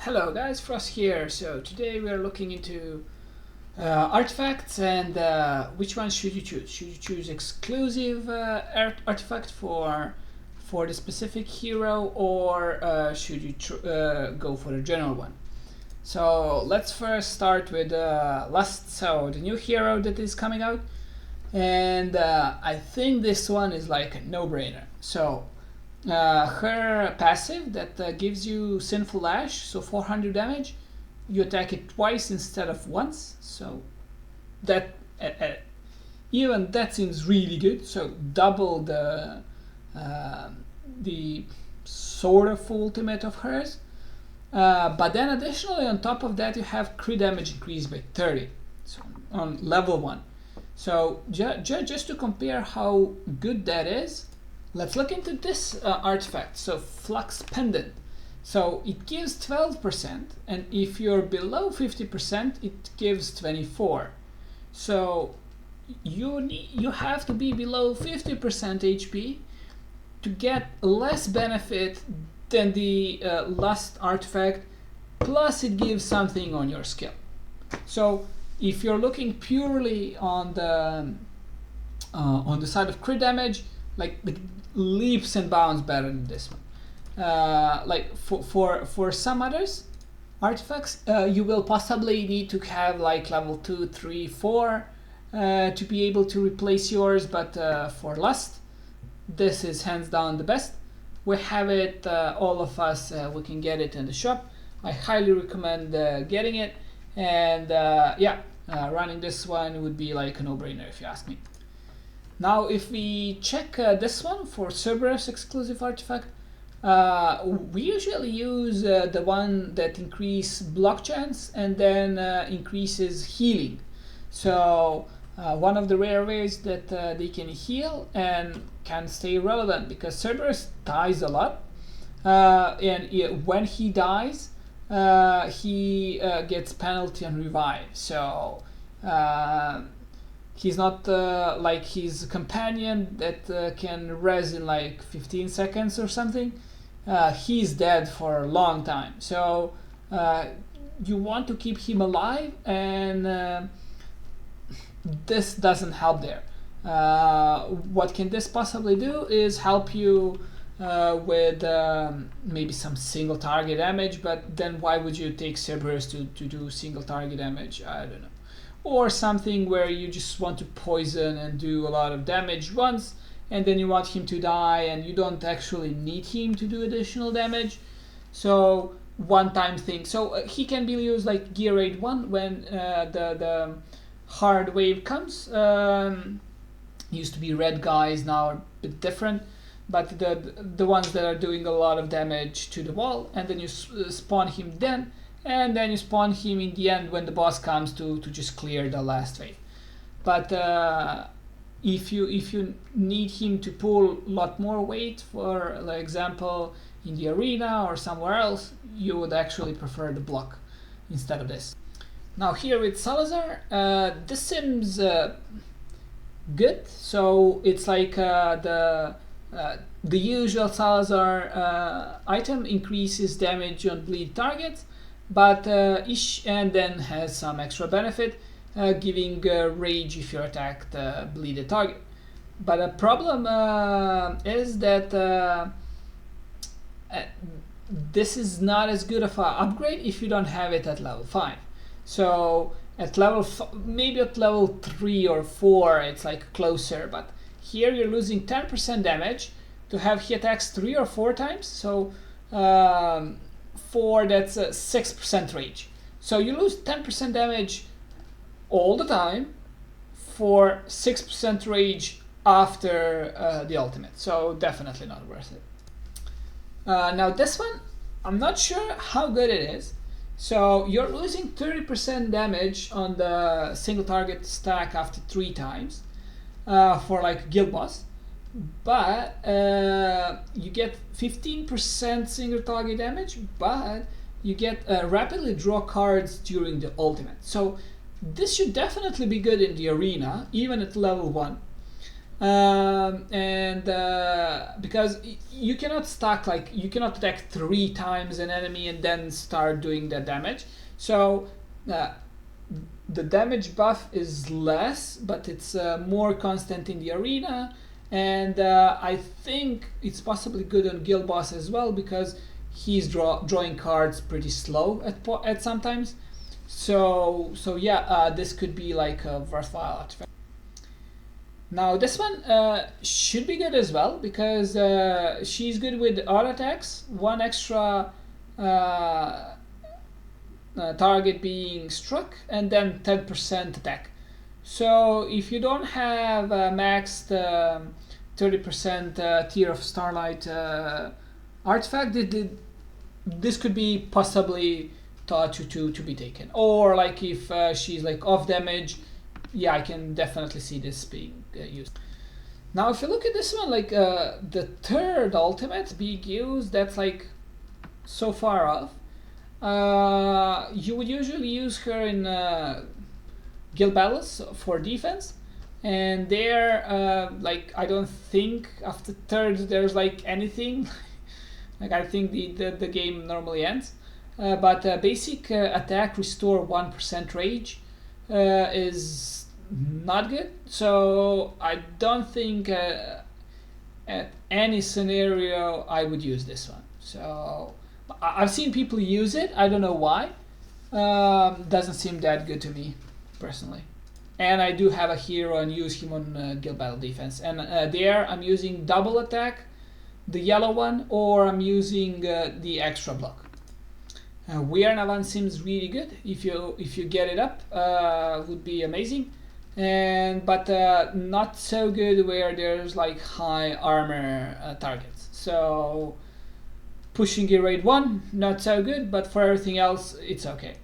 Hello guys, Frost here. So today we are looking into artifacts and which one should you choose? Should you choose exclusive artifact for the specific hero, or should you go for the general one? So let's first start with Lust, so the new hero that is coming out, and I think this one is like a no-brainer. So her passive that gives you Sinful Lash, so 400 damage. You attack it twice instead of once, so that even that seems really good. So double the sort of ultimate of hers. But then additionally on top of that you have crit damage increased by 30, so on level 1. So just to compare how good that is, let's look into this artifact. So Flux Pendant. So it gives 12%, and if you're below 50%, it gives 24. So you have to be below 50% HP to get less benefit than the Lust artifact, plus it gives something on your skill. So if you're looking purely on the side of crit damage, like leaps and bounds better than this one. Like for some others artifacts, you will possibly need to have like level 2, 3, 4 to be able to replace yours, but for Lust, this is hands down the best. We have it, all of us, we can get it in the shop. I highly recommend getting it, and running this one would be like a no-brainer if you ask me. Now if we check this one for Cerberus exclusive artifact, we usually use the one that increases block chance and then increases healing. So one of the rare ways that they can heal and can stay relevant, because Cerberus dies a lot, and when he dies he gets penalty on revive. So he's not like his companion that can res in like 15 seconds or something. He's dead for a long time. So you want to keep him alive, and this doesn't help there. What can this possibly do is help you with maybe some single target damage, but then why would you take Cerberus to do single target damage? I don't know. Or something where you just want to poison and do a lot of damage once, and then you want him to die and you don't actually need him to do additional damage. So one-time thing. So he can be used like Gear Raid 1 when the hard wave comes. Used to be red guys, now are a bit different, but the ones that are doing a lot of damage to the wall, and then you spawn him then, and then you spawn him in the end when the boss comes to just clear the last wave. But if you need him to pull a lot more weight, for like example in the arena or somewhere else, you would actually prefer the block instead of this. Now here with Salazar, this seems good. So it's like the usual Salazar item increases damage on bleed targets, but and then has some extra benefit, giving rage if you attacked bleeded target. But the problem is that this is not as good of an upgrade if you don't have it at level 5. So at maybe at level 3 or 4 it's like closer, but here you're losing 10% damage to have he attacks 3 or 4 times. So 4, that's 6% rage. So you lose 10% damage all the time for 6% rage after the ultimate. So definitely not worth it. Now this one, I'm not sure how good it is. So you're losing 30% damage on the single target stack after 3 times for like guild boss, but you get 15% single target damage, but you get rapidly draw cards during the ultimate. So this should definitely be good in the arena, even at level 1. and because you cannot stack, like you cannot attack 3 times an enemy and then start doing the damage. So the damage buff is less, but it's more constant in the arena, and I think it's possibly good on guild boss as well, because he's drawing cards pretty slow at sometimes. So yeah, this could be like a worthwhile artifact. Now this one should be good as well, because she's good with auto attacks, 1 extra target being struck, and then 10% attack. So if you don't have maxed 30% tier of Starlight artifact, this could be possibly thought to be taken. Or like if she's like off damage, yeah, I can definitely see this being used. Now if you look at this one, like the 3rd ultimate being used, that's like so far off. You would usually use her in guild battles for defense, and there like I don't think after 3rd there's like anything. Like I think the game normally ends. But basic attack restore 1% rage is not good, so I don't think at any scenario I would use this one. So I've seen people use it, I don't know why. Doesn't seem that good to me personally. And I do have a hero and use him on guild battle defense, and there I'm using double attack, the yellow one, or I'm using the extra block. Weird Navan seems really good. If you get it up, would be amazing. But not so good where there's like high armor targets. So pushing grade 1, not so good, but for everything else, it's okay.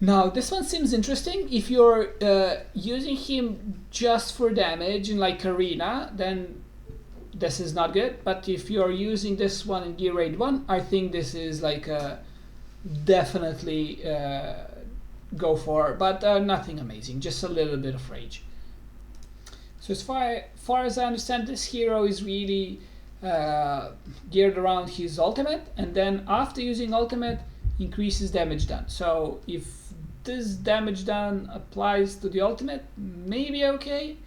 Now this one seems interesting. If you're using him just for damage in like arena, then this is not good. But if you're using this one in gear grade 1, I think this is like definitely go for, but nothing amazing, just a little bit of rage. So as far as I understand, this hero is really geared around his ultimate, and then after using ultimate, increases damage done. So if this damage done applies to the ultimate, maybe okay,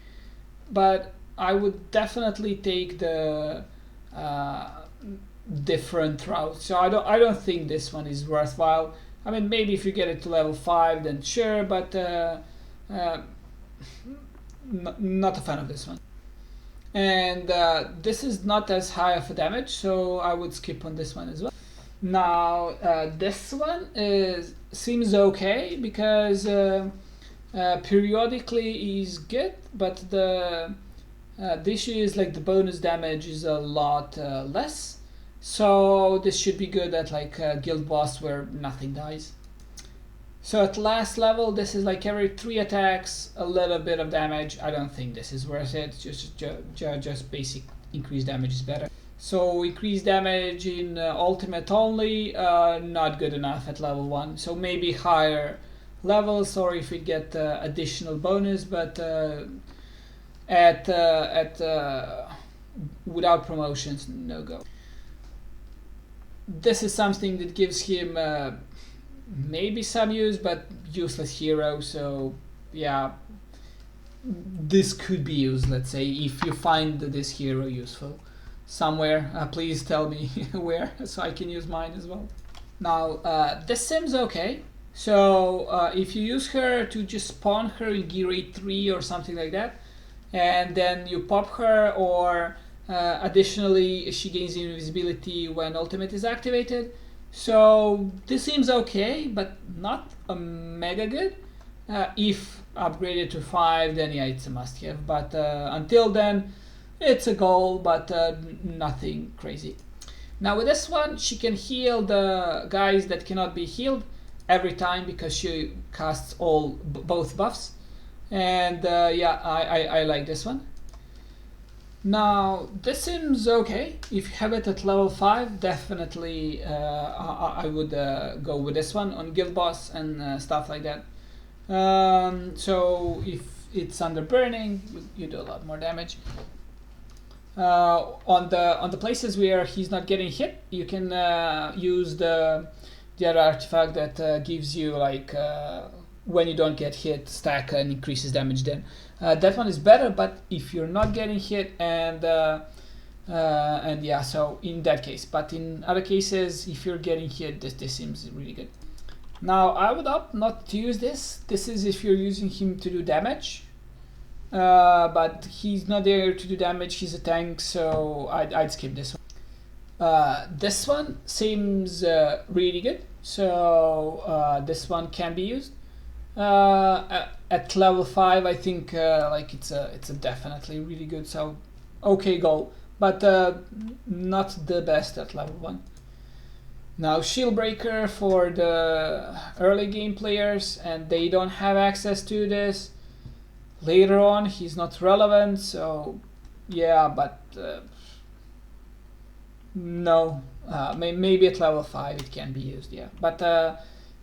but I would definitely take the different route. So I don't think this one is worthwhile. I mean, maybe if you get it to level 5, then sure, but not a fan of this one. And this is not as high of a damage, so I would skip on this one as well. Now this one seems okay, because periodically is good, but the issue is like the bonus damage is a lot less. So this should be good at like guild boss where nothing dies. So at last level, this is like every 3 attacks, a little bit of damage. I don't think this is worth it. Just basic increased damage is better. So increased damage in ultimate only, not good enough at level 1. So maybe higher levels, or if we get additional bonus, but without promotions, no go. This is something that gives him maybe some use, but useless hero. So yeah, this could be used, let's say, if you find this hero useful somewhere. Please tell me where, so I can use mine as well. Now this seems okay. So if you use her to just spawn her in gear 3 or something like that, and then you pop her, or additionally she gains invisibility when ultimate is activated. So this seems okay, but not a mega good. If upgraded to 5, then yeah, it's a must have, but until then it's a goal, but nothing crazy. Now with this one, she can heal the guys that cannot be healed every time, because she casts both buffs, and yeah, I like this one. Now this seems okay. If you have it at level 5, definitely I would go with this one on guild boss and stuff like that. So if it's under burning, you do a lot more damage. On the places where he's not getting hit, you can use the other artifact that gives you like when you don't get hit, stack and increases damage. Then that one is better. But if you're not getting hit and yeah, so in that case. But in other cases, if you're getting hit, this seems really good. Now I would opt not to use this. This is if you're using him to do damage. But he's not there to do damage, he's a tank, so I'd skip this one. This one seems really good, so this one can be used. At level 5, I think like it's a definitely really good, so okay goal, but not the best at level 1. Now Shield Breaker for the early game players, and they don't have access to this. Later on, he's not relevant, so yeah, but no. Maybe at level 5 it can be used, yeah. But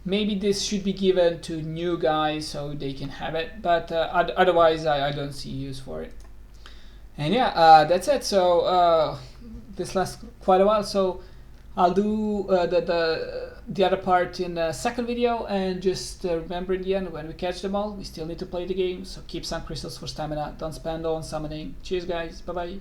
maybe this should be given to new guys so they can have it, but otherwise I don't see use for it. And yeah, that's it. So this lasts quite a while, so I'll do the other part in the second video, and just remember in the end, when we catch them all, we still need to play the game, so keep some crystals for stamina, don't spend all on summoning. Cheers guys, bye bye.